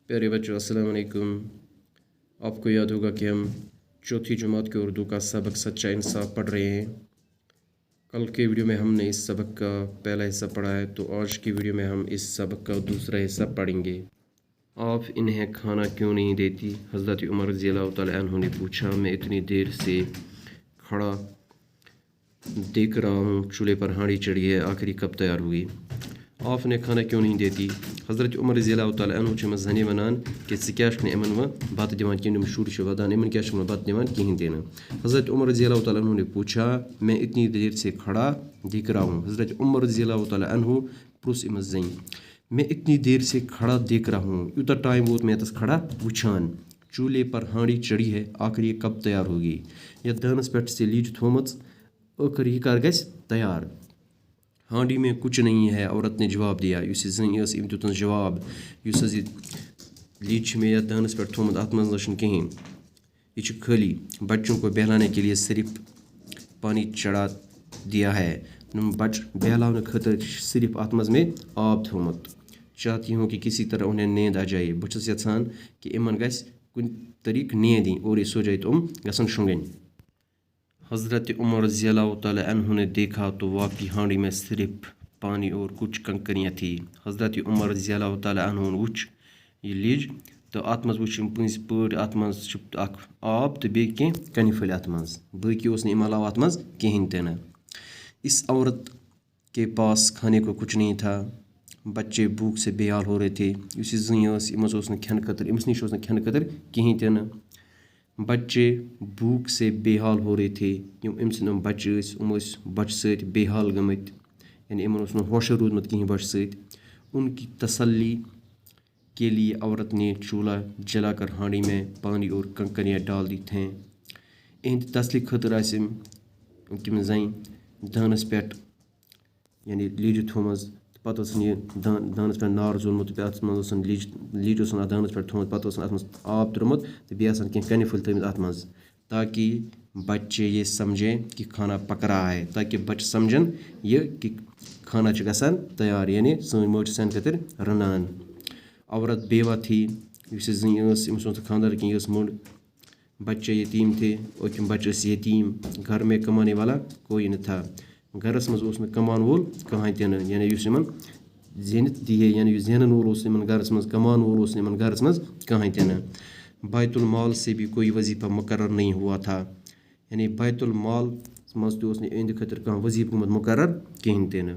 प्यारे बच्चों अस्सलाम वालेकुम। आपको याद होगा कि हम चौथी जमात के उर्दू का सबक सच्चा इंसाफ पढ़ रहे हैं। कल के वीडियो में हमने इस सबक का पहला हिस्सा पढ़ा है, तो आज की वीडियो में हम इस सबक का दूसरा हिस्सा पढ़ेंगे। आप इन्हें खाना क्यों नहीं देती? हज़रत उमर रज़ियल्लाहु तआला अन्हु ने पूछा, मैं इतनी देर से खड़ा देख रहा हूँ, चूल्हे पर हांडी चढ़ी है, आखिरी कब तैयार हुई? आप इन्हें खाना क्यों नहीं देती? हज़रत उमर रज़ियल्लाहु तआला अन्हु च ज़नी वनान कि ज़ क्या इमन व बत दिवान कि शुर वदान इमन क्या बत दिवान कहीं देना। हज़रत उमर रज़ियल्लाहु तआला अन्हु ने पूछा, मैं इतनी देर से खड़ा देख रहा हूँ। हज़रत उमर रज़ियल्लाहु तआला अन्हु प्रुस इमस जई, मैं इतनी देर से खड़ा देख रहा हूँ, यूता टाइम वोत मैं तस खड़ा वुछान, चूल्हे पर हांडी चढ़ी है, आखिर ये कब तैयार होगी? या दानस पे से लीज थोमत, आखिर यह कर गस तैयार? हांडी में कुछ नहीं है, औरत ने जवाब दिया। जवाब लीच में या दानस पे थोमत अत मज कहीं, यह खाली बच्चों को बहलाने के लिए सिर्फ पानी चढ़ा दिया है। बच बहलाने खतर सिर्फ अत मज में आब थोमत। चाहती हूँ कि किसी तरह उन्हें नींद आ जाए। बस यछान कि इमन गस कुन तरीक नींद दी और ये सो जाए तो गसन शुंगन। हज़रत उमर रज़ियल्लाहु तआला अन्हु ने देखा तो वाकई हांडी में सिर्फ पानी और कुछ कंकरियाँ थी। हज़रत उमर रज़ियल्लाहु तआला अन्हु वुच यह लीज तो अत मज वुच पे अत मज आब तो बे कह कनि फल अत मज, बाकी उस अम अलावा अत मज कहीं तन। इस औरत के पास खाने को कुछ नहीं था। बच्चे भूख से बेहाल हो रहे थे। इस जन खन खतर अमस नश खन खतर कहीं तन। बच्चे भूख से बेहाल हो रहे थे। अम बच्चे बच सत बेहाल गमत, यानी इन होश रूदमुत कहीं बच सत। उनकी तसल्ली के लिए औरत ने चूल्हा जलाकर हांडी में पानी और कंकरियाँ डाल दी थे। इहद तसल्ली खतर तम जन दानस पे यानी लीज थोमज, पत दानस पे नार जोलमुत, लीज दानस पे थोमत, पत अत मज आब त्रोमुत तो बे कह कनि फुल थमित अत मज, ताकि बच्चे ये समझें कि खाना पक रहा है, ताकि बच्चे समझन ये कि खाना गसान तैयार, यानी सन मज सान खतर रनान। औरत बेवा थी, जन खानदार की मुंड, बच्चे यतीम थे और बच्चे यतीम, घर में कमाने वाला कोई न था। घरस मज कमान वोल कहाँ तन, यानी जेनित दी है, यानी जेनन वोल घरस मज कमान वोल घरस मज कहाँ तन। बैतुल माल से भी कोई वजीफ़ा मुकर्रर नहीं हुआ था, यानी बैतुल माल मज अंद खतर कह वजीफ़ मुकर्रर कहीं तन।